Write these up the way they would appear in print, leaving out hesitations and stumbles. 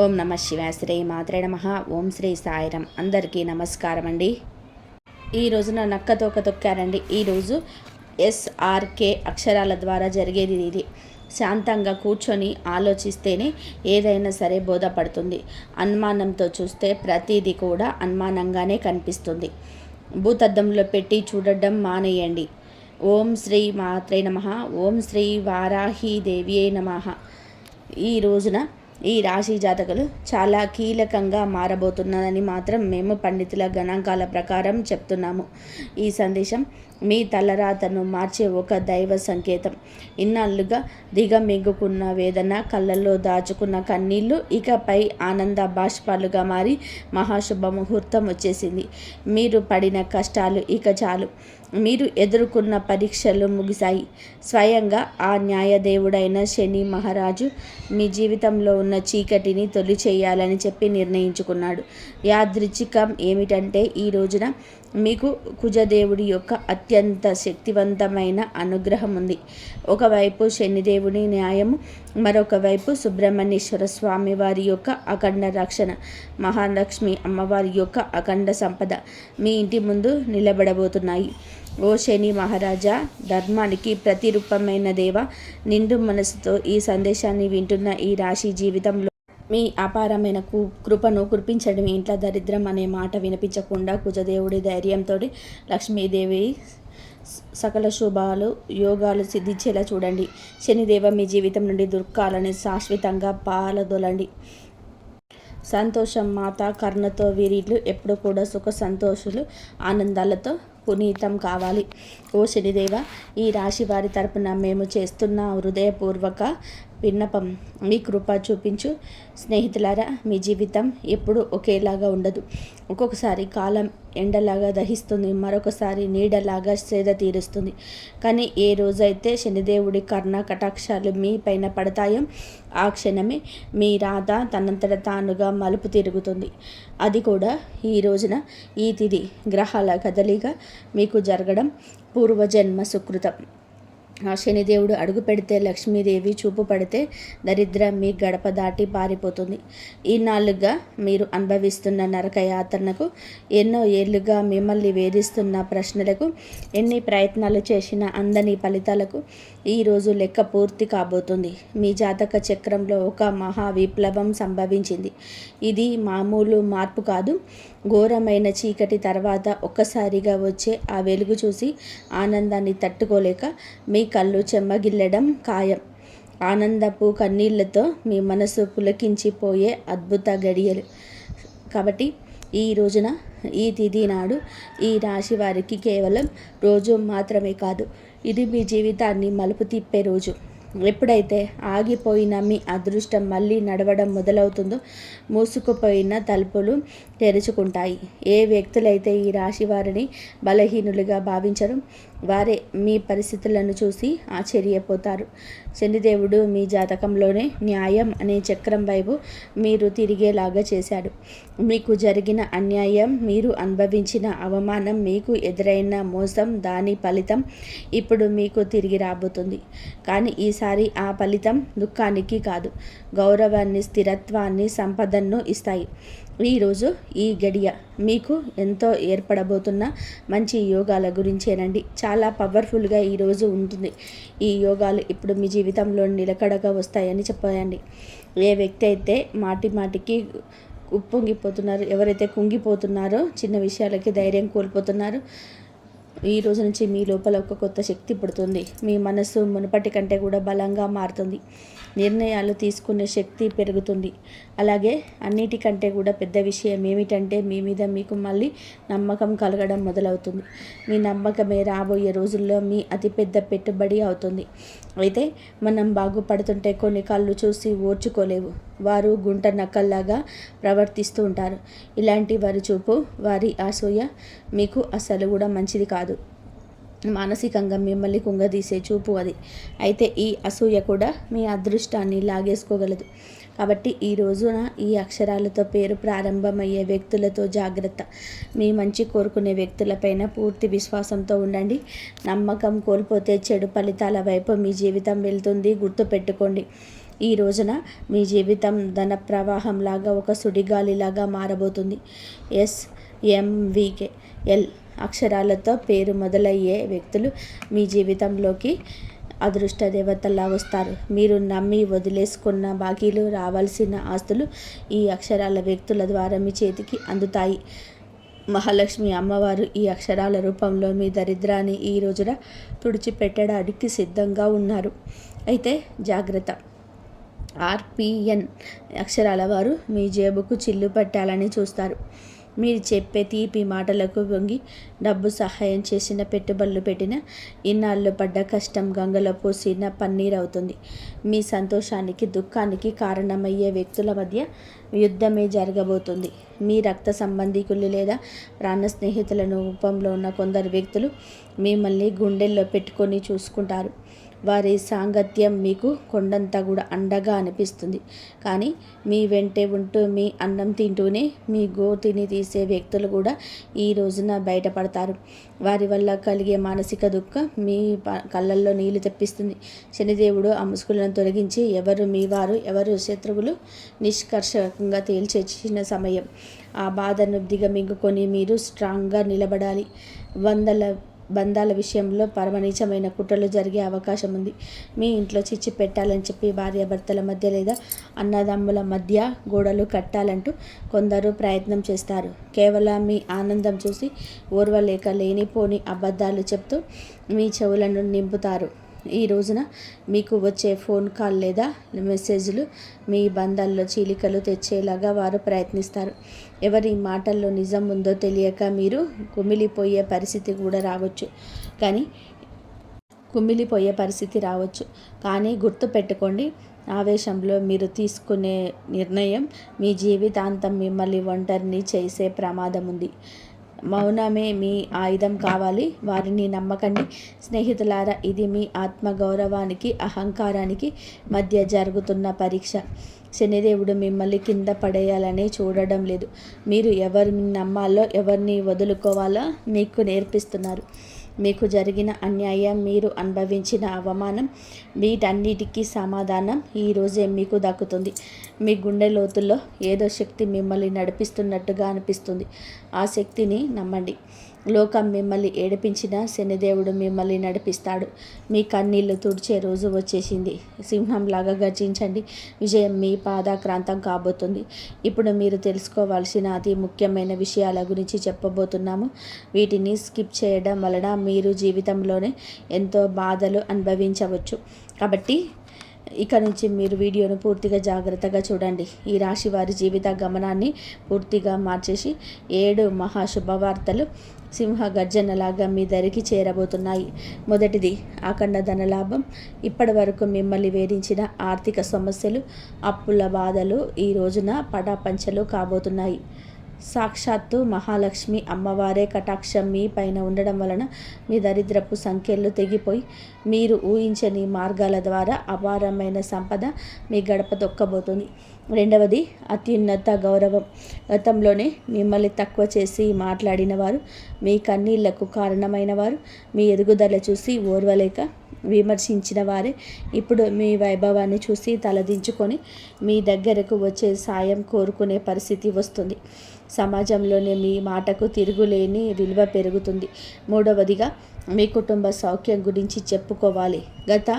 ఓం నమ శివాయ. శ్రీ మాత్రే నమః. ఓం శ్రీ సాయిరం. అందరికీ నమస్కారం అండి. ఈ రోజున నక్క తోక తొక్కారండి. ఈరోజు SRK అక్షరాల ద్వారా జరిగేది ఇది. శాంతంగా కూర్చొని ఆలోచిస్తేనే ఏదైనా సరే బోధపడుతుంది. అనుమానంతో చూస్తే ప్రతిదీ కూడా అనుమానంగానే కనిపిస్తుంది. భూతద్దంలో పెట్టి చూడడం మానేయండి. ఓం శ్రీ మాత్రే నమః. ఓం శ్రీ వారాహి దేవియే నమః. ఈ రోజున ఈ రాశి జాతకులు చాలా కీలకంగా మారబోతున్నదని మాత్రం మేము పండితుల గణాంకాల ప్రకారం చెప్తున్నాము. ఈ సందేశం మీ తలరాతను మార్చే ఒక దైవ సంకేతం. ఇన్నాళ్ళుగా దిగమింగుకున్న వేదన, కళ్ళల్లో దాచుకున్న కన్నీళ్లు ఇకపై ఆనంద బాష్పాలుగా మారి మహాశుభ ముహూర్తం వచ్చేసింది. మీరు పడిన కష్టాలు ఇక చాలు. మీరు ఎదుర్కొన్న పరీక్షలు ముగిశాయి. స్వయంగా ఆ న్యాయదేవుడైన శని మహారాజు మీ జీవితంలో ఉన్న చీకటిని తొలి చేయాలని చెప్పి నిర్ణయించుకున్నాడు. యాదృచ్ఛికం ఏమిటంటే ఈ రోజున మీకు కుజదేవుడి యొక్క అత్యంత శక్తివంతమైన అనుగ్రహం ఉంది. ఒకవైపు శనిదేవుని న్యాయము, మరొక వైపు సుబ్రహ్మణ్యేశ్వర స్వామి వారి యొక్క అఖండ రక్షణ, మహాలక్ష్మి అమ్మవారి యొక్క అఖండ సంపద మీ ఇంటి ముందు నిలబడబోతున్నాయి. ఓ శని మహారాజా, ధర్మానికి ప్రతిరూపమైన దేవ, నిండు మనసుతో ఈ సందేశాన్ని వింటున్న ఈ రాశి జీవితంలో మీ అపారమైన కృపను కురిపించడం. ఇంట్లో దరిద్రం అనే మాట వినిపించకుండా కుజదేవుడి ధైర్యంతో లక్ష్మీదేవి సకల శుభాలు యోగాలు సిద్ధించేలా చూడండి. శనిదేవ మీ జీవితం నుండి దుఃఖాలను శాశ్వతంగా పాలదొలండి. సంతోషం మాత కర్ణతో వీరిళ్ళు ఎప్పుడు కూడా సుఖ సంతోషులు ఆనందాలతో పునీతం కావాలి. ఓ శనిదేవ, ఈ రాశి వారి తరపున మేము చేస్తున్న హృదయపూర్వక విన్నపం మీ కృప చూపించు. స్నేహితులారా, మీ జీవితం ఎప్పుడు ఒకేలాగా ఉండదు. ఒక్కొక్కసారి కాలం ఎండలాగా దహిస్తుంది, మరొకసారి నీడలాగా సేద తీరుస్తుంది. కానీ ఏ రోజైతే శనిదేవుడి కర్ణ కటాక్షాలు మీ పైన పడతాయో ఆ క్షణమే మీ రాత తనంతట తానుగా మలుపు తిరుగుతుంది. అది కూడా ఈ రోజున ఈ తిథి గ్రహాల కదలిక మీకు జరగడం పూర్వజన్మ సుకృతం. ఆ శనిదేవుడు అడుగు పెడితే లక్ష్మీదేవి చూపు పడితే దరిద్రం మీ గడప దాటి పారిపోతుంది. ఈనాళ్ళుగా మీరు అనుభవిస్తున్న నరక యాత్రలకు, ఎన్నో ఏళ్ళుగా మిమ్మల్ని వేధిస్తున్న ప్రశ్నలకు, ఎన్ని ప్రయత్నాలు చేసినా అందని ఫలితాలకు ఈరోజు లెక్క పూర్తి కాబోతుంది. మీ జాతక చక్రంలో ఒక మహా విప్లవం సంభవించింది. ఇది మామూలు మార్పు కాదు. ఘోరమైన చీకటి తర్వాత ఒక్కసారిగా వచ్చే ఆ వెలుగు చూసి ఆనందాన్ని తట్టుకోలేక మీ కళ్ళు చెమ్మగిల్లడం ఖాయం. ఆనందపు కన్నీళ్లతో మీ మనసు పులకించిపోయే అద్భుత గడియలు. కాబట్టి ఈ రోజున ఈ తిథి నాడు ఈ రాశి వారికి కేవలం రోజు మాత్రమే కాదు, ఇది మీ జీవితాన్ని మలుపు తిప్పే రోజు. ఎప్పుడైతే ఆగిపోయిన మీ అదృష్టం మళ్ళీ నడవడం మొదలవుతుందో మూసుకుపోయిన తలుపులు తెరుచుకుంటాయి. ఏ వ్యక్తులైతే ఈ రాశి వారిని బలహీనులుగా భావించరు వారే మీ పరిస్థితులను చూసి ఆశ్చర్యపోతారు. శనిదేవుడు మీ జాతకంలోనే న్యాయం అనే చక్రం వైపు మీరు తిరిగేలాగా చేశాడు. మీకు జరిగిన అన్యాయం, మీరు అనుభవించిన అవమానం, మీకు ఎదురైన మోసం, దాని ఫలితం ఇప్పుడు మీకు తిరిగి రాబోతుంది. కానీ ఈసారి ఆ ఫలితం దుఃఖానికి కాదు, గౌరవాన్ని, స్థిరత్వాన్ని, సంపదను ఇస్తాయి. ఈరోజు ఈ గడియ మీకు ఎంతో ఏర్పడబోతున్న మంచి యోగాల గురించేనండి. చాలా పవర్ఫుల్గా ఈరోజు ఉంటుంది. ఈ యోగాలు ఇప్పుడు మీ జీవితంలో నిలకడగా వస్తాయని చెప్పండి. ఏ వ్యక్తి అయితే మాటికి ఉప్పొంగిపోతున్నారు, ఎవరైతే కుంగిపోతున్నారో, చిన్న విషయాలకి ధైర్యం కోల్పోతున్నారు, ఈ రోజు నుంచి మీ లోపల ఒక కొత్త శక్తి పుడుతుంది. మీ మనసు మునుపటి కంటే కూడా బలంగా మారుతుంది. నిర్ణయాలు తీసుకునే శక్తి పెరుగుతుంది. అలాగే అన్నిటికంటే కూడా పెద్ద విషయం ఏమిటంటే మీ మీద మీకు మళ్ళీ నమ్మకం కలగడం మొదలవుతుంది. మీ నమ్మకమే రాబోయే రోజుల్లో మీ అతిపెద్ద పెట్టుబడి అవుతుంది. అయితే మనం బాగుపడుతుంటే కొన్ని కళ్ళు చూసి ఓర్చుకోలేవు. వారు గుంట నక్కల్లాగా ప్రవర్తిస్తూ ఉంటారు. ఇలాంటి వారి చూపు, వారి అసూయ మీకు అసలు కూడా మంచిది కాదు. మానసికంగా మిమ్మల్ని కుంగదీసే చూపు అది. అయితే ఈ అసూయ కూడా మీ అదృష్టాన్ని లాగేసుకోగలదు. కాబట్టి ఈ రోజున ఈ అక్షరాలతో పేరు ప్రారంభమయ్యే వ్యక్తులతో జాగ్రత్త. మీ మంచి కోరుకునే వ్యక్తులపైన పూర్తి విశ్వాసంతో ఉండండి. నమ్మకం కోల్పోతే చెడు ఫలితాల వైపు మీ జీవితం వెళ్తుంది. గుర్తుపెట్టుకోండి. ఈ రోజున మీ జీవితం ధన ప్రవాహంలాగా ఒక సుడిగాలిలాగా మారబోతుంది. SMVKL అక్షరాలతో పేరు మొదలయ్యే వ్యక్తులు మీ జీవితంలోకి అదృష్ట దేవతల్లా వస్తారు. మీరు నమ్మి వదిలేసుకున్న బాకీలు, రావాల్సిన ఆస్తులు ఈ అక్షరాల వ్యక్తుల ద్వారా మీ చేతికి అందుతాయి. మహాలక్ష్మి అమ్మవారు ఈ అక్షరాల రూపంలో మీ దరిద్రాన్ని ఈ రోజున తుడిచిపెట్టడానికి సిద్ధంగా ఉన్నారు. అయితే జాగ్రత్త. RPN అక్షరాల వారు మీ జేబుకు చిల్లు పట్టాలని చూస్తారు. మీరు చెప్పే తీపి మాటలకు వంగి డబ్బు సహాయం చేసిన, పెట్టుబడులు పెట్టిన, ఇన్నాళ్ళు పడ్డ కష్టం గంగలో పోసిన పన్నీర్ అవుతుంది. మీ సంతోషానికి, దుఃఖానికి కారణమయ్యే వ్యక్తుల మధ్య యుద్ధమే జరగబోతుంది. మీ రక్త సంబంధికులు లేదా ప్రాణ స్నేహితుల రూపంలో ఉన్న కొందరు వ్యక్తులు మిమ్మల్ని గుండెల్లో పెట్టుకొని చూసుకుంటారు. వారి సాంగత్యం మీకు కొండంతా కూడా అండగా అనిపిస్తుంది. కానీ మీ వెంటే ఉంటూ, మీ అన్నం తింటూనే మీ గోతిని తీసే వ్యక్తులు కూడా ఈ రోజున బయటపడతారు. వారి వల్ల కలిగే మానసిక దుఃఖం మీ కళ్ళల్లో నీళ్లు తెప్పిస్తుంది. శనిదేవుడు ఆ ముసుగులను తొలగించి ఎవరు మీ వారు, ఎవరు శత్రువులు నిష్కర్షకంగా తేల్చేసిన సమయం. ఆ బాధను దిగమింగుకొని మీరు స్ట్రాంగ్గా నిలబడాలి. బంధాల విషయంలో పరమనీచమైన కుట్రలు జరిగే అవకాశం ఉంది. మీ ఇంట్లో చిచ్చు పెట్టాలని చెప్పి భార్యాభర్తల మధ్య లేదా అన్నదమ్ముల మధ్య గోడలు కట్టాలంటూ కొందరు ప్రయత్నం చేస్తారు. కేవలం మీ ఆనందం చూసి ఓర్వలేక లేనిపోని అబద్ధాలు చెప్తూ మీ చెవులను నింపుతారు. ఈ రోజున మీకు వచ్చే ఫోన్ కాల్ లేదా మెసేజ్లు మీ బంధాల్లో చీలికలు తెచ్చేలాగా వారు ప్రయత్నిస్తారు. ఎవరి మాటల్లో నిజం ఉందో తెలియక మీరు కుమిలిపోయే పరిస్థితి రావచ్చు. కానీ గుర్తుపెట్టుకోండి, ఆవేశంలో మీరు తీసుకునే నిర్ణయం మీ జీవితాంతం మిమ్మల్ని ఒంటరిని చేసే ప్రమాదం ఉంది. మౌనమే మీ ఆయుధం కావాలి. వారిని నమ్మకండి. స్నేహితులారా, ఇది మీ ఆత్మగౌరవానికి, అహంకారానికి మధ్య జరుగుతున్న పరీక్ష. శనిదేవుడు మిమ్మల్ని కింద పడేయాలని చూడడం లేదు. మీరు ఎవరిని నమ్మాలో, ఎవరిని వదులుకోవాలో మీకు నేర్పిస్తున్నారు. మీకు జరిగిన అన్యాయం, మీరు అనుభవించిన అవమానం, వీటన్నిటికీ సమాధానం ఈరోజే మీకు దక్కుతుంది. మీ గుండె లోతుల్లో ఏదో శక్తి మిమ్మల్ని నడిపిస్తున్నట్టుగా అనిపిస్తుంది. ఆ శక్తిని నమ్మండి. లోకం మిమ్మల్ని ఏడిపించిన శనిదేవుడు మిమ్మల్ని నడిపిస్తాడు. మీ కన్నీళ్లు తుడిచే రోజు వచ్చేసింది. సింహంలాగా గర్జించండి. విజయం మీ పాదాక్రాంతం కాబోతుంది. ఇప్పుడు మీరు తెలుసుకోవాల్సిన అతి ముఖ్యమైన విషయాల గురించి చెప్పబోతున్నాము. వీటిని స్కిప్ చేయడం వలన మీరు జీవితంలోనే ఎంతో బాధలు అనుభవించవచ్చు. కాబట్టి ఇక నుంచి మీరు వీడియోను పూర్తిగా జాగ్రత్తగా చూడండి. ఈ రాశి వారి జీవిత గమనాన్ని పూర్తిగా మార్చేసి 7 మహాశుభవార్తలు సింహ గర్జనలాగా మీ దరికి చేరబోతున్నాయి. మొదటిది, అఖండ ధనలాభం. ఇప్పటి వరకు మిమ్మల్ని వేధించిన ఆర్థిక సమస్యలు, అప్పుల బాధలు ఈ రోజున పటాపంచలు కాబోతున్నాయి. సాక్షాత్తు మహాలక్ష్మి అమ్మవారే కటాక్షం మీ పైన ఉండడం వలన మీ దరిద్రపు సంఖ్యలు తెగిపోయి మీరు ఊహించని మార్గాల ద్వారా అపారమైన సంపద మీ గడప తొక్కబోతుంది. రెండవది, అత్యున్నత గౌరవం. గతంలోనే మిమ్మల్ని తక్కువ చేసి మాట్లాడిన వారు, మీ కన్నీళ్లకు కారణమైన వారు, మీ ఎదుగుదల చూసి ఓర్వలేక విమర్శించిన వారే ఇప్పుడు మీ వైభవాన్ని చూసి తలదించుకొని మీ దగ్గరకు వచ్చే సాయం కోరుకునే పరిస్థితి వస్తుంది. సమాజంలోనే మీ మాటకు తిరుగులేని విలువ పెరుగుతుంది. మూడవదిగా, మీ కుటుంబ సౌఖ్యం గురించి చెప్పుకోవాలి. గత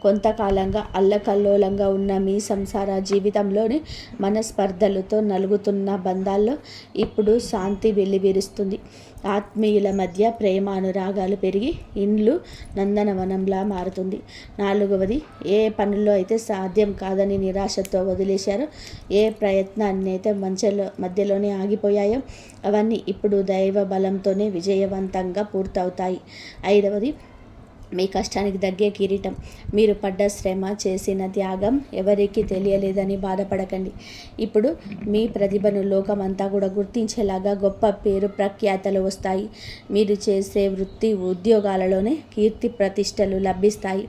కొంతకాలంగా అల్లకల్లోలంగా ఉన్న మీ సంసార జీవితంలోని మనస్పర్ధలతో నలుగుతున్న బంధాల్లో ఇప్పుడు శాంతి వెల్లివిరుస్తుంది. ఆత్మీయుల మధ్య ప్రేమానురాగాలు పెరిగి ఇండ్లు నందనవనంలా మారుతుంది. నాలుగవది, ఏ పనుల్లో అయితే సాధ్యం కాదని నిరాశతో వదిలేశారో, ఏ ప్రయత్నాన్ని అయితే మధ్యలోనే ఆగిపోయాయో అవన్నీ ఇప్పుడు దైవ బలంతోనే విజయవంతంగా పూర్తవుతాయి. ఐదవది, మీ కష్టానికి తగ్గే కిరీటం. మీరు పడ్డ శ్రమ, చేసిన త్యాగం ఎవరికీ తెలియలేదని బాధపడకండి. ఇప్పుడు మీ ప్రతిభను లోకమంతా కూడా గుర్తించేలాగా గొప్ప పేరు ప్రఖ్యాతలు వస్తాయి. మీరు చేసే వృత్తి, ఉద్యోగాలలోనే కీర్తి ప్రతిష్టలు లభిస్తాయి.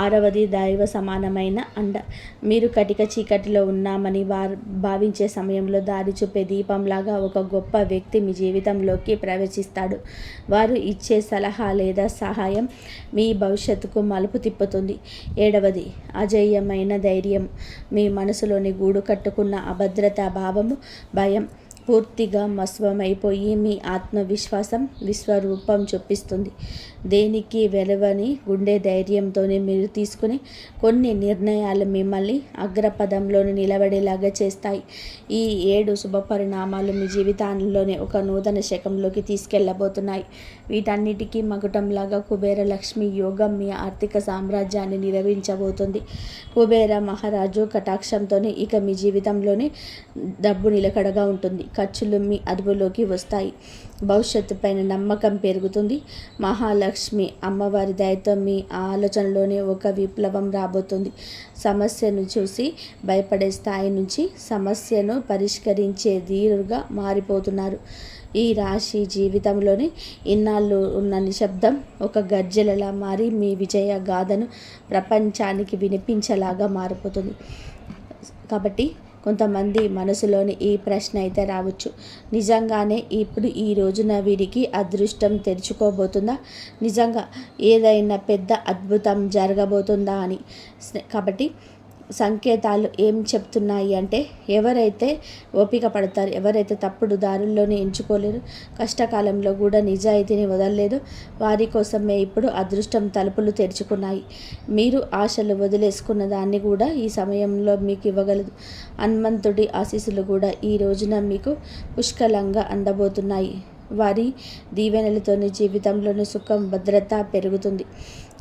ఆరవది దైవ సమానమైన అండ. మీరు కటిక చీకటిలో ఉన్నామని భావించే సమయంలో దారి చూపే దీపంలాగా ఒక గొప్ప వ్యక్తి మీ జీవితంలోకి ప్రవేశిస్తాడు. వారు ఇచ్చే సలహా లేదా సహాయం మీ భవిష్యత్తుకు మలుపు తిప్పుతుంది. 7వది అజేయమైన ధైర్యం. మీ మనసులోని గూడు కట్టుకున్న అభద్రతా భావము, భయం పూర్తిగా మస్వమైపోయి మీ ఆత్మవిశ్వాసం విశ్వరూపం చూపిస్తుంది. దేనికి వెలవని గుండె ధైర్యంతోనే మీరు తీసుకునే కొన్ని నిర్ణయాలు మిమ్మల్ని అగ్రపదంలో నిలబడేలాగా చేస్తాయి. ఈ 7 శుభ పరిణామాలు మీ జీవితాల్లోనే ఒక నూతన శకంలోకి తీసుకెళ్లబోతున్నాయి. వీటన్నిటికీ మకుటంలాగా కుబేర లక్ష్మి యోగం మీ ఆర్థిక సామ్రాజ్యాన్ని నిర్వహించబోతుంది. కుబేర మహారాజు కటాక్షంతోనే ఇక మీ జీవితంలోనే డబ్బు నిలకడగా ఉంటుంది. ఖర్చులు మీ అదుపులోకి వస్తాయి. భవిష్యత్తు పైన నమ్మకం పెరుగుతుంది. మహాలక్ష్మి అమ్మవారి దయతో మీ ఆలోచనలోనే ఒక విప్లవం రాబోతుంది. సమస్యను చూసి భయపడే స్థాయి నుంచి సమస్యను పరిష్కరించే ధీరుగా మారిపోతున్నారు. ఈ రాశి జీవితంలోని ఇన్నాళ్ళు ఉన్న నిశ్శబ్దం ఒక గర్జనలా మారి మీ విజయ గాథను ప్రపంచానికి వినిపించేలాగా మారిపోతుంది. కాబట్టి కొంతమంది మనసులోని ఈ ప్రశ్న అయితే రావచ్చు, నిజంగానే ఇప్పుడు ఈ రోజున వీరికి అదృష్టం తెరుచుకోబోతుందా? నిజంగా ఏదైనా పెద్ద అద్భుతం జరగబోతుందా అని. కాబట్టి సంకేతాలు ఏం చెప్తున్నాయి అంటే, ఎవరైతే ఓపిక పడతారు, ఎవరైతే తప్పుడు దారుల్లోనే ఎంచుకోలేరు, కష్టకాలంలో కూడా నిజాయితీని వదలలేదు, వారి కోసమే ఇప్పుడు అదృష్టం తలుపులు తెరుచుకున్నాయి. మీరు ఆశలు వదిలేసుకున్న దాన్ని కూడా ఈ సమయంలో మీకు ఇవ్వగలదు. హనుమంతుడి ఆశీస్సులు కూడా ఈ రోజున మీకు పుష్కలంగా అందబోతున్నాయి. వారి దీవెనలతోని జీవితంలోని సుఖం, భద్రత పెరుగుతుంది.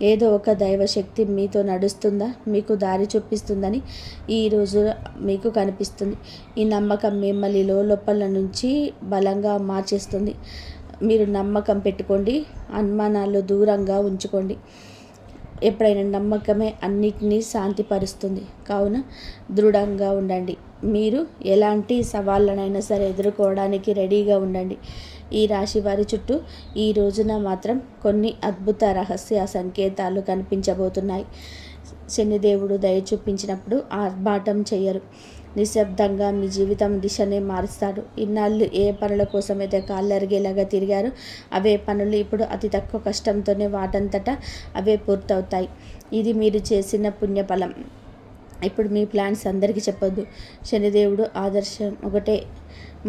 ఏదో ఒక దైవశక్తి మీతో నడుస్తుందా, మీకు దారి చూపిస్తుందని ఈరోజు మీకు కనిపిస్తుంది. ఈ నమ్మకం మిమ్మల్ని లోపల నుంచి బలంగా మార్చేస్తుంది. మీరు నమ్మకం పెట్టుకోండి, అనుమానాలు దూరంగా ఉంచుకోండి. ఎప్పుడైనా నమ్మకమే అన్నిటినీ శాంతిపరుస్తుంది. కావున దృఢంగా ఉండండి. మీరు ఎలాంటి సవాళ్ళనైనా సరే ఎదుర్కోవడానికి రెడీగా ఉండండి. ఈ రాశి వారి చుట్టూ ఈ రోజున మాత్రం కొన్ని అద్భుత రహస్య సంకేతాలు కనిపించబోతున్నాయి. శనిదేవుడు దయ చూపించినప్పుడు ఆర్భాటం చేయరు. నిశ్శబ్దంగా మీ జీవితం దిశనే మారుస్తాడు. ఇన్నాళ్ళు ఏ పనుల కోసమైతే కాళ్ళరిగేలాగా తిరిగారో అవే పనులు ఇప్పుడు అతి తక్కువ కష్టంతోనే వాటంతటా అవే పూర్తవుతాయి. ఇది మీరు చేసిన పుణ్యఫలం. ఇప్పుడు మీ ప్లాన్స్ అందరికీ చెప్పొద్దు. శనిదేవుడు ఆదర్శం ఒకటే,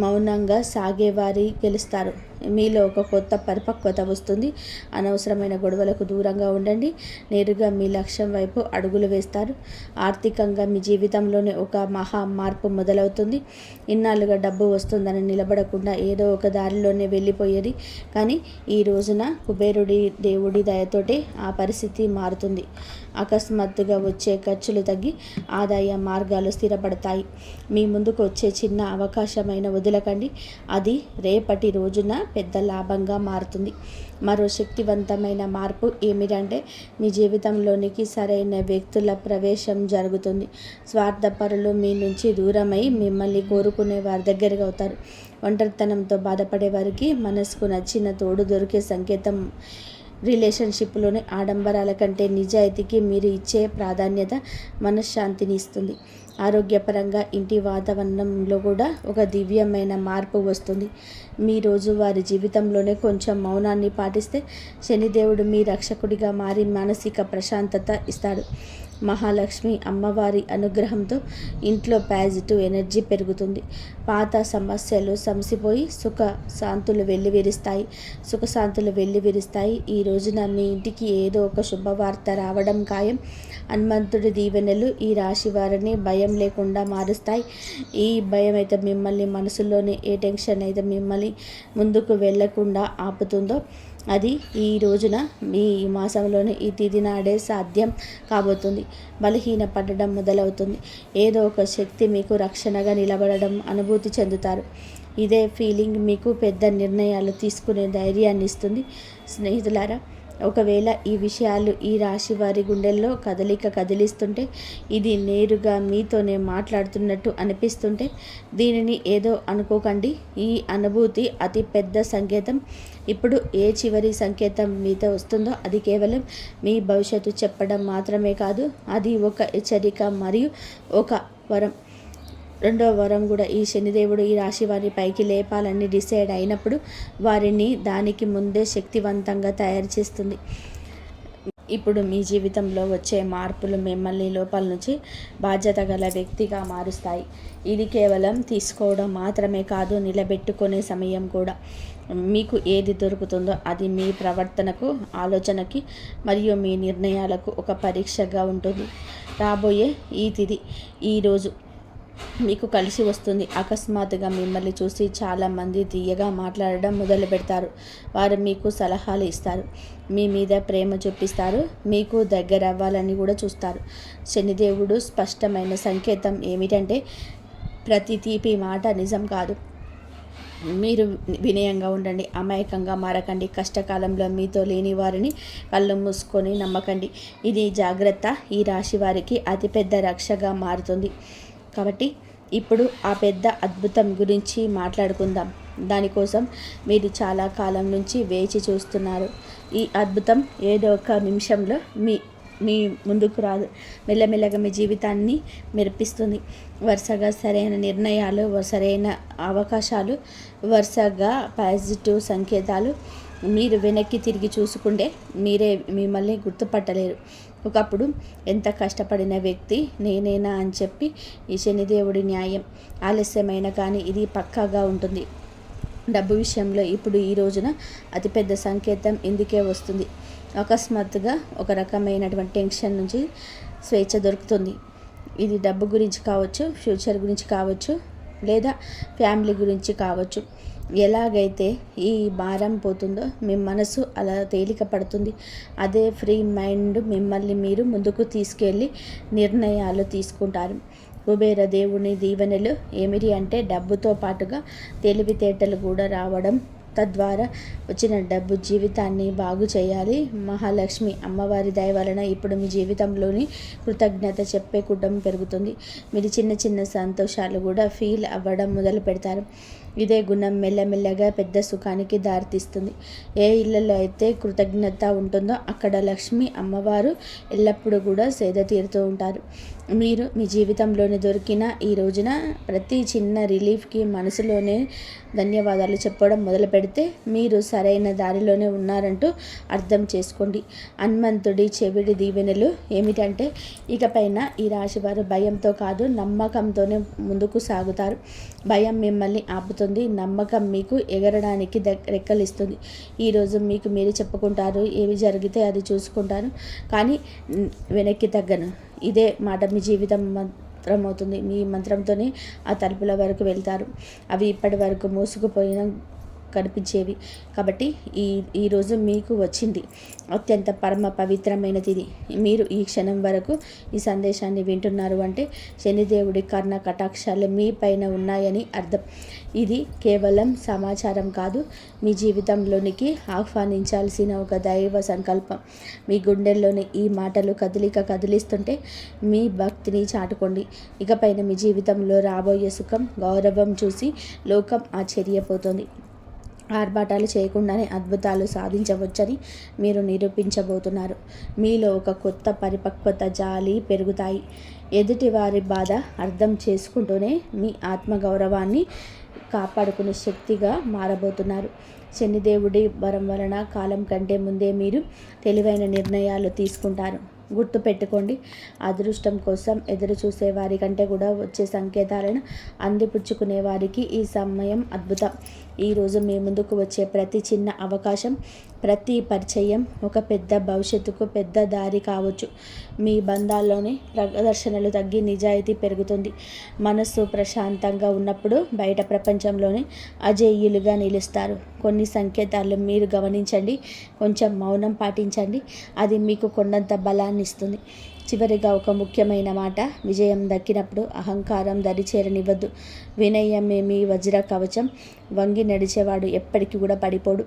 మౌనంగా సాగేవారి గెలుస్తారు. మీలో ఒక కొత్త పరిపక్వత వస్తుంది. అనవసరమైన గొడవలకు దూరంగా ఉండండి. నేరుగా మీ లక్ష్యం వైపు అడుగులు వేస్తారు. ఆర్థికంగా మీ జీవితంలోనే ఒక మహా మార్పు మొదలవుతుంది. ఇన్నాళ్ళుగా డబ్బు వస్తుందని నిలబడకుండా ఏదో ఒక దారిలోనే వెళ్ళిపోయేది. కానీ ఈ రోజున కుబేరుడి దేవుడి దయతోటే ఆ పరిస్థితి మారుతుంది. అకస్మాత్తుగా వచ్చే ఖర్చులు తగ్గి ఆదాయ మార్గాలు స్థిరపడతాయి. మీ ముందుకు వచ్చే చిన్న అవకాశమైన వదలకండి. అది రేపటి రోజున పెద్ద లాభంగా మారుతుంది. మరో శక్తివంతమైన మార్పు ఏమిటంటే, మీ జీవితంలోనికి సరైన వ్యక్తుల ప్రవేశం జరుగుతుంది. స్వార్థపరులు మీ నుంచి దూరమై మిమ్మల్ని కోరుకునే వారి దగ్గరగా అవుతారు. ఒంటరితనంతో బాధపడే వారికి మనసుకు నచ్చిన తోడు దొరికే సంకేతం. రిలేషన్షిప్లోని ఆడంబరాల కంటే నిజాయితీకి మీరు ఇచ్చే ప్రాధాన్యత మనశ్శాంతిని ఇస్తుంది. ఆరోగ్యపరంగా ఇంటి వాతావరణంలో కూడా ఒక దివ్యమైన మార్పు వస్తుంది. మీ రోజువారి జీవితంలోనే కొంచెం మౌనాన్ని పాటిస్తే శనిదేవుడు మీ రక్షకుడిగా మారి మానసిక ప్రశాంతత ఇస్తాడు. మహాలక్ష్మి అమ్మవారి అనుగ్రహంతో ఇంట్లో పాజిటివ్ ఎనర్జీ పెరుగుతుంది. పాత సమస్యలు సమసిపోయి సుఖశాంతులు వెల్లివిరుస్తాయి. ఈ రోజున మీ ఇంటికి ఏదో ఒక శుభవార్త రావడం ఖాయం. హనుమంతుడి దీవెనలు ఈ రాశి వారిని భయం లేకుండా మారుస్తాయి. ఈ భయం అయితే మిమ్మల్ని మనసులోని ఏ టెన్షన్ అయితే మిమ్మల్ని ముందుకు వెళ్లకుండా ఆపుతుందో అది ఈ రోజున మీ మాసంలోని ఈ తిథి నాడే సాధ్యం కాబోతుంది. బలహీన పడడం మొదలవుతుంది. ఏదో ఒక శక్తి మీకు రక్షణగా నిలబడడం అనుభూతి చెందుతారు. ఇదే ఫీలింగ్ మీకు పెద్ద నిర్ణయాలు తీసుకునే ధైర్యాన్ని ఇస్తుంది. స్నేహితులారా, ఒకవేళ ఈ విషయాలు ఈ రాశి వారి గుండెల్లో కదిలిస్తుంటే, ఇది నేరుగా మీతోనే మాట్లాడుతున్నట్టు అనిపిస్తుంటే దీనిని ఏదో అనుకోకండి. ఈ అనుభూతి అతి పెద్ద సంకేతం. ఇప్పుడు ఏ చివరి సంకేతం మీతో వస్తుందో అది కేవలం మీ భవిష్యత్తు చెప్పడం మాత్రమే కాదు, అది ఒక హెచ్చరిక మరియు ఒక వరం. రెండవ వరం కూడా, ఈ శనిదేవుడు ఈ రాశి వారి పైకి లేపాలని డిసైడ్ అయినప్పుడు వారిని దానికి ముందే శక్తివంతంగా తయారు చేస్తుంది. ఇప్పుడు మీ జీవితంలో వచ్చే మార్పులు మిమ్మల్ని లోపల నుంచి బాధ్యత గల వ్యక్తిగా మారుస్తాయి. ఇది కేవలం తీసుకోవడం మాత్రమే కాదు, నిలబెట్టుకునే సమయం కూడా. మీకు ఏది దొరుకుతుందో అది మీ ప్రవర్తనకు, ఆలోచనకి మరియు మీ నిర్ణయాలకు ఒక పరీక్షగా ఉంటుంది. రాబోయే ఈ తిథి ఈరోజు మీకు కలిసి వస్తుంది. అకస్మాత్తుగా మిమ్మల్ని చూసి చాలామంది తీయగా మాట్లాడడం మొదలు పెడతారు. వారు మీకు సలహాలు ఇస్తారు, మీ మీద ప్రేమ చూపిస్తారు, మీకు దగ్గర అవ్వాలని కూడా చూస్తారు. శనిదేవుడు స్పష్టమైన సంకేతం ఏమిటంటే, ప్రతి తీపి మాట నిజం కాదు. మీరు వినయంగా ఉండండి, అమాయకంగా మారకండి, కష్టకాలంలో మీతో లేని వారిని కళ్ళు మూసుకొని నమ్మకండి. ఇది జాగ్రత్త ఈ రాశి వారికి అతిపెద్ద రక్షగా మారుతుంది. కాబట్టి ఇప్పుడు ఆ పెద్ద అద్భుతం గురించి మాట్లాడుకుందాం. దానికోసం మీరు చాలా కాలం నుంచి వేచి చూస్తున్నారు. ఈ అద్భుతం ఏదో ఒక నిమిషంలో మీ ముందుకు రాదు, మెల్లమెల్లగా మీ జీవితాన్ని మెరిపిస్తుంది. వరుసగా సరైన నిర్ణయాలు, సరైన అవకాశాలు, వరుసగా పాజిటివ్ సంకేతాలు. మీరు వెనక్కి తిరిగి చూసుకుంటే మీరే మిమ్మల్ని గుర్తుపట్టలేరు. ఒకప్పుడు ఎంత కష్టపడిన వ్యక్తి నేనేనా అని చెప్పి ఈ శనిదేవుడి న్యాయం ఆలస్యమైన కానీ ఇది పక్కాగా ఉంటుంది. డబ్బు విషయంలో ఇప్పుడు ఈ రోజున అతిపెద్ద సంకేతం ఇందుకే వస్తుంది. అకస్మాత్తుగా ఒక రకమైనటువంటి టెన్షన్ నుంచి స్వేచ్ఛ దొరుకుతుంది. ఇది డబ్బు గురించి కావచ్చు, ఫ్యూచర్ గురించి కావచ్చు, లేదా ఫ్యామిలీ గురించి కావచ్చు. ఎలాగైతే ఈ భారం పోతుందో మీ మనసు అలా తేలిక పడుతుంది. అదే ఫ్రీ మైండ్ మిమ్మల్ని మీరు ముందుకు తీసుకెళ్ళి నిర్ణయాలు తీసుకుంటారు. కుబేర దేవుని దీవెనలు ఏమిటి అంటే, డబ్బుతో పాటుగా తెలివితేటలు కూడా రావడం, తద్వారా వచ్చిన డబ్బు జీవితాన్ని బాగు చేయాలి. మహాలక్ష్మి అమ్మవారి దయ వలన ఇప్పుడు మీ జీవితంలోని కృతజ్ఞత చెప్పే కుటుంబం పెరుగుతుంది. మీరు చిన్న చిన్న సంతోషాలు కూడా ఫీల్ అవ్వడం మొదలు పెడతారు. ఇదే గుణం మెల్లమెల్లగా పెద్ద సుఖానికి దారితీస్తుంది. ఏ ఇళ్లలో అయితే కృతజ్ఞత ఉంటుందో అక్కడ లక్ష్మి అమ్మవారు ఎల్లప్పుడూ కూడా సేద తీరుతూ ఉంటారు. మీరు మీ జీవితంలోని దొరికిన ఈ రోజున ప్రతి చిన్న రిలీఫ్కి మనసులోనే ధన్యవాదాలు చెప్పడం మొదలు పెడితే మీరు సరైన దారిలోనే ఉన్నారంటూ అర్థం చేసుకోండి. హనుమంతుడి చెవిడి దీవెనలు ఏమిటంటే, ఇకపైన ఈ రాశివారు భయంతో కాదు నమ్మకంతోనే ముందుకు సాగుతారు. భయం మిమ్మల్ని ఆపుతుంది, నమ్మకం మీకు ఎగరడానికి రెక్కలిస్తుంది. ఈరోజు మీకు మీరు చెప్పుకుంటారు, ఏవి జరిగితే అది చూసుకుంటాను కానీ వెనక్కి తగ్గను. ఇదే మాట మీ జీవితం మంత్రమవుతుంది. మీ మంత్రంతోనే ఆ తలుపుల వరకు వెళ్తారు. అవి ఇప్పటి వరకు మూసుకుపోయిన కనిపించేవి. కాబట్టి ఈరోజు మీకు వచ్చింది అత్యంత పరమ పవిత్రమైనది. మీరు ఈ క్షణం వరకు ఈ సందేశాన్ని వింటున్నారు అంటే శనిదేవుడి కర్ణ కటాక్షాలు మీ పైన ఉన్నాయని అర్థం. ఇది కేవలం సమాచారం కాదు, మీ జీవితంలోనికి ఆహ్వానించాల్సిన ఒక దైవ సంకల్పం. మీ గుండెల్లోని ఈ మాటలు కదిలిస్తుంటే మీ భక్తిని చాటుకోండి. ఇకపైన మీ జీవితంలో రాబోయే సుఖం, గౌరవం చూసి లోకం ఆశ్చర్యపోతుంది. ఆర్భాటాలు చేయకుండానే అద్భుతాలు సాధించవచ్చని మీరు నిరూపించబోతున్నారు. మీలో ఒక కొత్త పరిపక్వత, జాలి పెరుగుతాయి. ఎదుటివారి బాధ అర్థం చేసుకుంటూనే మీ ఆత్మగౌరవాన్ని కాపాడుకునే శక్తిగా మారబోతున్నారు. శనిదేవుడి వరం వలన కాలం కంటే ముందే మీరు తెలివైన నిర్ణయాలు తీసుకుంటారు. గుర్తుపెట్టుకోండి, అదృష్టం కోసం ఎదురు చూసే వారి కంటే కూడా వచ్చే సంకేతాలను అందిపుచ్చుకునే వారికి ఈ సమయం అద్భుతం. ఈరోజు మీ ముందుకు వచ్చే ప్రతి చిన్న అవకాశం, ప్రతి పరిచయం ఒక పెద్ద భవిష్యత్తుకు పెద్ద దారి కావచ్చు. మీ బంధాల్లోనే ప్రదర్శనలు తగ్గి నిజాయితీ పెరుగుతుంది. మనస్సు ప్రశాంతంగా ఉన్నప్పుడు బయట ప్రపంచంలోనే అజేయులుగా నిలుస్తారు. కొన్ని సంకేతాలు మీరు గమనించండి, కొంచెం మౌనం పాటించండి, అది మీకు కొండంత బలాన్ని ఇస్తుంది. చివరిగా ఒక ముఖ్యమైన మాట, విజయం దక్కినప్పుడు అహంకారం దరిచేరనివ్వద్దు. వినయమే మీ వజ్ర కవచం. వంగి నడిచేవాడు ఎప్పటికీ కూడా పడిపోడు.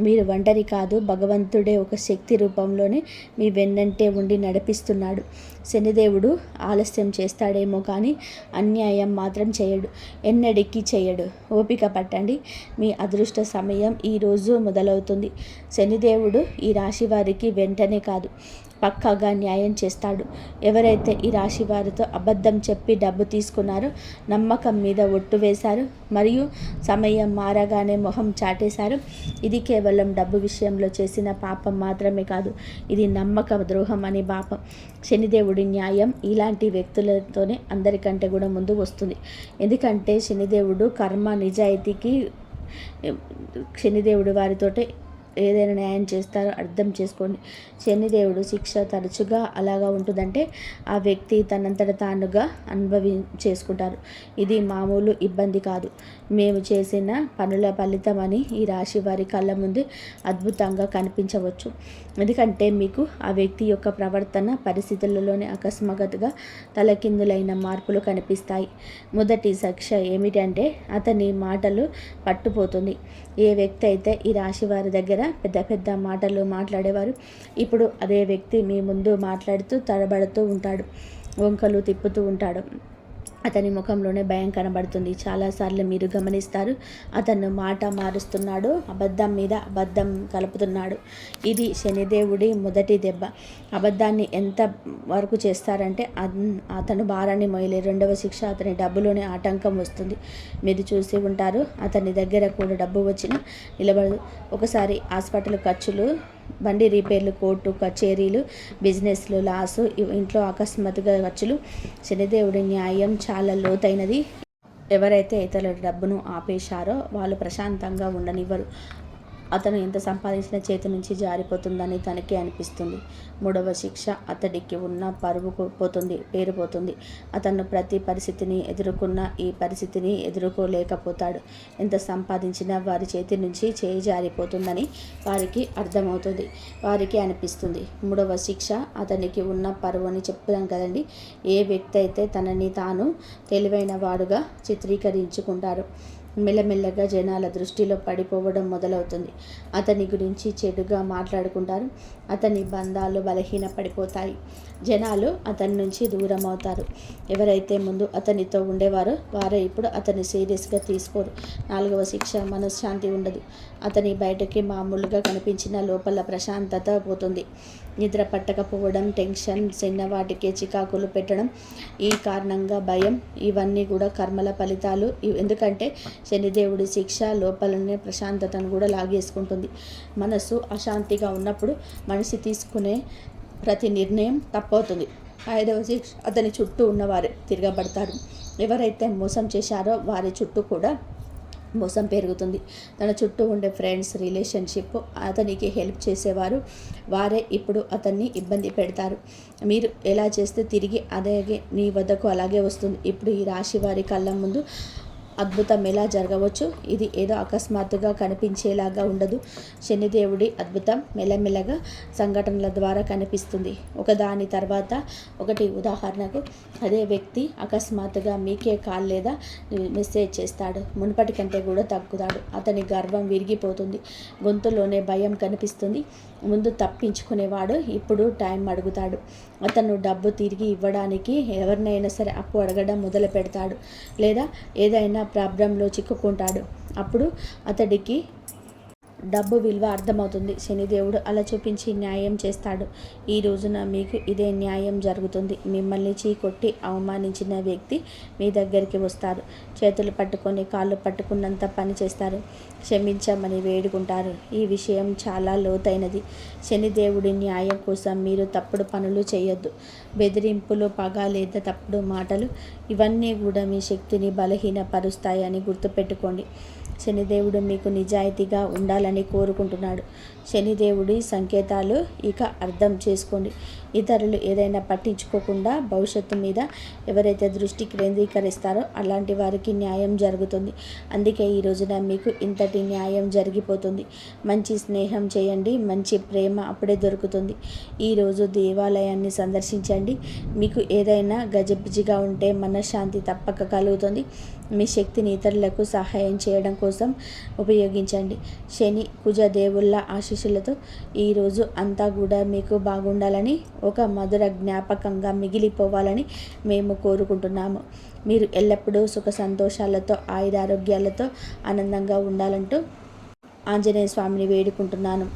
మీరు ఒంటరి కాదు, భగవంతుడే ఒక శక్తి రూపంలోనే మీ వెన్నంటే ఉండి నడిపిస్తున్నాడు. శనిదేవుడు ఆలస్యం చేస్తాడేమో కానీ అన్యాయం మాత్రం చేయడు, ఎన్నటికీ చేయడు. ఓపిక పట్టండి, మీ అదృష్ట సమయం ఈరోజు మొదలవుతుంది. శనిదేవుడు ఈ రాశి వారికి వెంటనే కాదు, పక్కాగా న్యాయం చేస్తాడు. ఎవరైతే ఈ రాశి వారితో అబద్ధం చెప్పి డబ్బు తీసుకున్నారో, నమ్మకం మీద ఒట్టు వేశారు, మరియు సమయం మారగానే మొహం చాటేశారు, ఇది కేవలం డబ్బు విషయంలో చేసిన పాపం మాత్రమే కాదు, ఇది నమ్మక ద్రోహం అనే పాపం. శనిదేవుడి న్యాయం ఇలాంటి వ్యక్తులతోనే అందరికంటే కూడా ముందు వస్తుంది. ఎందుకంటే శనిదేవుడు కర్మ నిజాయితీకి, శనిదేవుడు వారితోటే ఏదైనా న్యాయం చేస్తారో అర్థం చేసుకోండి. శనిదేవుడు శిక్ష తరచుగా అలాగా ఉంటుందంటే ఆ వ్యక్తి తనంతట తానుగా చేసుకుంటారు. ఇది మామూలు ఇబ్బంది కాదు, మేము చేసిన పనుల ఫలితం అని ఈ రాశి వారి కళ్ళ ముందు అద్భుతంగా కనిపించవచ్చు. ఎందుకంటే మీకు ఆ వ్యక్తి యొక్క ప్రవర్తన పరిస్థితులలోనే అకస్మాత్తుగా తలకిందులైన మార్పులు కనిపిస్తాయి. మొదటి శిక్ష ఏమిటంటే అతని మాటలు పట్టుపోతుంది. ఏ వ్యక్తి అయితే ఈ రాశి వారి దగ్గర పెద్ద పెద్ద మాటలు మాట్లాడేవారు, ఇప్పుడు అదే వ్యక్తి మీ ముందు మాట్లాడుతూ తడబడుతూ ఉంటాడు, వంకలు తిప్పుతూ ఉంటాడు. అతని ముఖంలోనే భయం కనబడుతుంది. చాలాసార్లు మీరు గమనిస్తారు, అతను మాట మారుస్తున్నాడు, అబద్ధం మీద అబద్ధం కలుపుతున్నాడు. ఇది శనిదేవుడి మొదటి దెబ్బ. అబద్ధాన్ని ఎంత వరకు చేస్తారంటే అతను భారాన్ని మోయలే. రెండవ శిక్ష, అతని డబ్బులోనే ఆటంకం వస్తుంది. మీరు చూసి ఉంటారు, అతని దగ్గర కూడా డబ్బు వచ్చినా నిలబడదు. ఒకసారి హాస్పిటల్ ఖర్చులు, బండి రిపేర్లు, కోర్టు కచేరీలు, బిజినెస్లు లాసు, ఇంట్లో అకస్మాత్తుగా ఖర్చులు. శనిదేవుడి న్యాయం చాలా లోతైనది. ఎవరైతే ఇతరుల డబ్బును ఆపేశారో వాళ్ళు ప్రశాంతంగా ఉండనివ్వరు. అతను ఎంత సంపాదించిన చేతి నుంచి జారిపోతుందని తనకే అనిపిస్తుంది. మూడవ శిక్ష, అతడికి ఉన్న పరువు పోతుంది, పేరు పోతుంది. అతను ప్రతి పరిస్థితిని ఎదుర్కొన్న ఈ పరిస్థితిని ఎదుర్కోలేకపోతాడు. ఎంత సంపాదించినా వారి చేతి నుంచి చేయి జారిపోతుందని వారికి అర్థమవుతుంది, వారికి అనిపిస్తుంది. మూడవ శిక్ష, అతనికి ఉన్న పరువు అని చెప్పాం కదండి. ఏ వ్యక్తి అయితే తనని తాను తెలివైన వాడుగా చిత్రీకరించుకుంటారు, మెల్లమెల్లగా జనాల దృష్టిలో పడిపోవడం మొదలవుతుంది. అతని గురించి చెడుగా మాట్లాడుకుంటారు, అతని బంధాలు బలహీన పడిపోతాయి, జనాలు అతని నుంచి దూరం అవుతారు. ఎవరైతే ముందు అతనితో ఉండేవారో వారే ఇప్పుడు అతన్ని సీరియస్గా తీసుకోరు. నాలుగవ శిక్ష, మనశ్శాంతి ఉండదు. అతని బయటకి మామూలుగా కనిపించిన లోపల ప్రశాంతత పోతుంది. నిద్ర పట్టకపోవడం, టెన్షన్, చిన్నవాటికే చికాకులు పెట్టడం, ఈ కారణంగా భయం, ఇవన్నీ కూడా కర్మల ఫలితాలు. ఎందుకంటే శనిదేవుడి శిక్ష లోపలనే ప్రశాంతతను కూడా లాగేసుకుంటుంది. మనసు అశాంతిగా ఉన్నప్పుడు మనిషి తీసుకునే ప్రతి నిర్ణయం తప్పవుతుంది. ఐదవ శిక్ష, అతని చుట్టూ ఉన్నవారు తిరగబడతారు. ఎవరైతే మోసం చేశారో వారి చుట్టూ కూడా మోసం పెరుగుతుంది. తన చుట్టూ ఉండే ఫ్రెండ్స్, రిలేషన్షిప్, అతనికి హెల్ప్ చేసేవారు వారే ఇప్పుడు అతన్ని ఇబ్బంది పెడతారు. మీరు ఎలా చేస్తే తిరిగి అదే మీ వద్దకు అలాగే వస్తుంది. ఇప్పుడు ఈ రాశి వారి కళ్ళ ముందు అద్భుతం ఎలా జరగవచ్చు? ఇది ఏదో అకస్మాత్తుగా కనిపించేలాగా ఉండదు. శనిదేవుడి అద్భుతం మెల్లమెల్లగా సంఘటనల ద్వారా కనిపిస్తుంది, ఒకదాని తర్వాత ఒకటి. ఉదాహరణకు, అదే వ్యక్తి అకస్మాత్తుగా మీకే కాల్ లేదా మెసేజ్ చేస్తాడు, మునుపటి కంటే కూడా తగ్గుతాడు. అతని గర్వం విరిగిపోతుంది, గొంతులోనే భయం కనిపిస్తుంది. ముందు తప్పించుకునేవాడు ఇప్పుడు టైం అడుగుతాడు. అతను డబ్బు తిరిగి ఇవ్వడానికి ఎవరినైనా సరే అప్పు అడగడం మొదలు పెడతాడు, లేదా ఏదైనా ప్రాబ్లంలో చిక్కుకుంటాడు. అప్పుడు అతడికి డబ్బు విలువ అర్థమవుతుంది. శనిదేవుడు అలా చూపించి న్యాయం చేస్తాడు. ఈ రోజున మీకు ఇదే న్యాయం జరుగుతుంది. మిమ్మల్ని చీకొట్టి అవమానించిన వ్యక్తి మీ దగ్గరికి వస్తారు. చేతులు పట్టుకొని కాళ్ళు పట్టుకున్నంత పని చేస్తారు. క్షమించమని వేడుకుంటారు. ఈ విషయం చాలా లోతైనది. శనిదేవుడి న్యాయం కోసం మీరు తప్పుడు పనులు చేయొద్దు. బెదిరింపులు, పగ లేదా తప్పుడు మాటలు, ఇవన్నీ కూడా మీ శక్తిని బలహీనపరుస్తాయని గుర్తుపెట్టుకోండి. శనిదేవుడు మీకు నిజాయితీగా ఉండాలని కోరుకుంటున్నాడు. శనిదేవుడి సంకేతాలు ఇక అర్థం చేసుకోండి. ఇతరులు ఏదైనా పట్టించుకోకుండా భవిష్యత్తు మీద ఎవరైతే దృష్టి కేంద్రీకరిస్తారో అలాంటి వారికి న్యాయం జరుగుతుంది. అందుకే ఈ రోజున మీకు ఇంతటి న్యాయం జరిగిపోతుంది. మంచి స్నేహం చేయండి, మంచి ప్రేమ అప్పుడే దొరుకుతుంది. ఈరోజు దేవాలయాన్ని సందర్శించండి. మీకు ఏదైనా గజిబిజిగా ఉంటే మనశ్శాంతి తప్పక కలుగుతుంది. మీ శక్తిని ఇతరులకు సహాయం చేయడం కోసం ఉపయోగించండి. శని కుజ దేవుళ్ళ ఆశీస్సులతో ఈరోజు అంతా కూడా మీకు బాగుండాలని, ఒక మధుర జ్ఞాపకంగా మిగిలిపోవాలని మేము కోరుకుంటున్నాము. మీరు ఎల్లప్పుడూ సుఖ సంతోషాలతో ఆయురారోగ్యాలతో ఆనందంగా ఉండాలంటూ ఆంజనేయ స్వామిని వేడుకుంటున్నాను.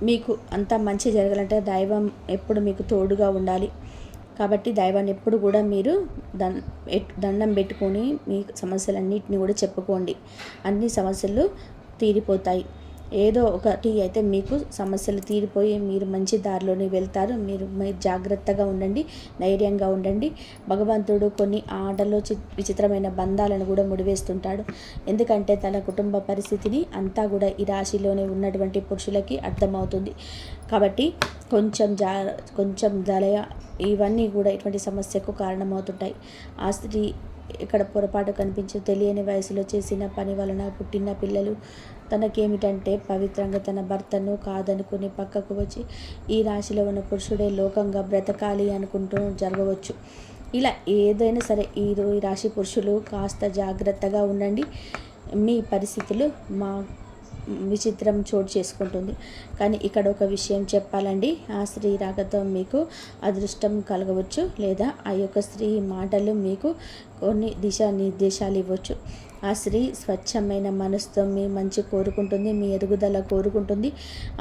మీకు అంతా మంచి జరగాలంటే దైవం ఎప్పుడు మీకు తోడుగా ఉండాలి. కాబట్టి దైవాన్ని ఎప్పుడు కూడా మీరు దండం పెట్టుకొని మీ సమస్యలన్నింటినీ కూడా చెప్పుకోండి. అన్ని సమస్యలు తీరిపోతాయి. ఏదో ఒకటి అయితే మీకు సమస్యలు తీరిపోయి మీరు మంచి దారిలోనే వెళ్తారు. మీరు జాగ్రత్తగా ఉండండి, ధైర్యంగా ఉండండి. భగవంతుడు కొన్ని ఆటలో విచిత్రమైన బంధాలను కూడా ముడివేస్తుంటాడు. ఎందుకంటే తన కుటుంబ పరిస్థితిని అంతా కూడా ఈ రాశిలోనే ఉన్నటువంటి పురుషులకి అర్థమవుతుంది. కాబట్టి కొంచెం దయ ఇవన్నీ కూడా ఇటువంటి సమస్యకు కారణమవుతుంటాయి. ఆ స్త్రీ ఇక్కడ పొరపాటు కనిపించే తెలియని వయసులో చేసిన పని వలన పుట్టిన పిల్లలు తనకేమిటంటే పవిత్రంగా తన భర్తను కాదనుకుని పక్కకు వచ్చి ఈ రాశిలో ఉన్న పురుషుడే లోకంగా బ్రతకాలి అనుకుంటూ జరగవచ్చు. ఇలా ఏదైనా సరే ఈ రాశి పురుషులు కాస్త జాగ్రత్తగా ఉండండి. మీ పరిస్థితులు విచిత్రం చోటు చేసుకుంటుంది. కానీ ఇక్కడ ఒక విషయం చెప్పాలండి. ఆ స్త్రీ రాకతో మీకు అదృష్టం కలగవచ్చు, లేదా ఆ యొక్క స్త్రీ మాటలు మీకు కొన్ని దిశానిర్దేశాలు ఇవ్వచ్చు. ఆ స్త్రీ స్వచ్ఛమైన మనసుతో మీ మంచి కోరుకుంటుంది, మీ ఎదుగుదల కోరుకుంటుంది.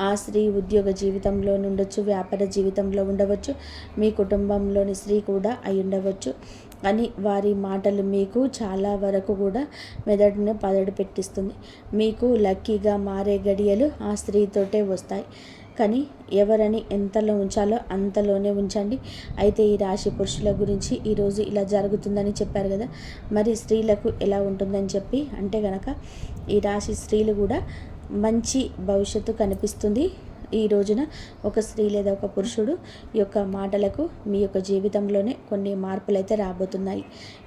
ఆ స్త్రీ ఉద్యోగ జీవితంలో ఉండొచ్చు, వ్యాపార జీవితంలో ఉండవచ్చు, మీ కుటుంబంలోని స్త్రీ కూడా అయి ఉండవచ్చు. కానీ వారి మాటలు మీకు చాలా వరకు కూడా మెదడును పదడు పెట్టిస్తుంది. మీకు లక్కీగా మారే గడియలు ఆ స్త్రీతోటే వస్తాయి. కానీ ఎవరని ఎంతలో ఉంచాలో అంతలోనే ఉంచండి. అయితే ఈ రాశి పురుషుల గురించి ఈరోజు ఇలా జరుగుతుందని చెప్పారు కదా, మరి స్త్రీలకు ఎలా ఉంటుందని చెప్పి అంటే కనుక ఈ రాశి స్త్రీలు కూడా మంచి భవిష్యత్తు కనిపిస్తుంది. ఈ రోజున ఒక స్త్రీ లేదా ఒక పురుషుడు యొక్క మాటలకు మీ యొక్క జీవితంలోనే కొన్ని మార్పులు అయితే రాబోతున్నాయి.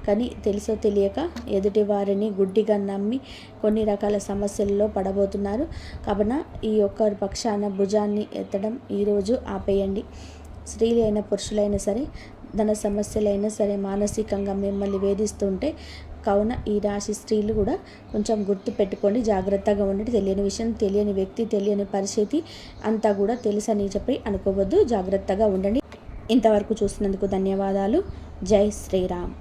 కానీ తెలుసో తెలియక ఎదుటి వారిని గుడ్డిగా నమ్మి కొన్ని రకాల సమస్యల్లో పడబోతున్నారు. కావున ఈ యొక్క పక్షాన భుజాన్ని ఎత్తడం ఈరోజు ఆపేయండి. స్త్రీలు అయినా పురుషులైనా సరే, ధన సమస్యలైనా సరే మానసికంగా మిమ్మల్ని వేధిస్తుంటే కావున ఈ రాశి స్త్రీలు కూడా కొంచెం గుర్తు పెట్టుకోండి, జాగ్రత్తగా ఉండండి. తెలియని విషయం, తెలియని వ్యక్తి, తెలియని పరిస్థితి అంతా కూడా తెలుసని చెప్పి అనుకోవద్దు. జాగ్రత్తగా ఉండండి. ఇంతవరకు చూసినందుకు ధన్యవాదాలు. జై శ్రీరామ్.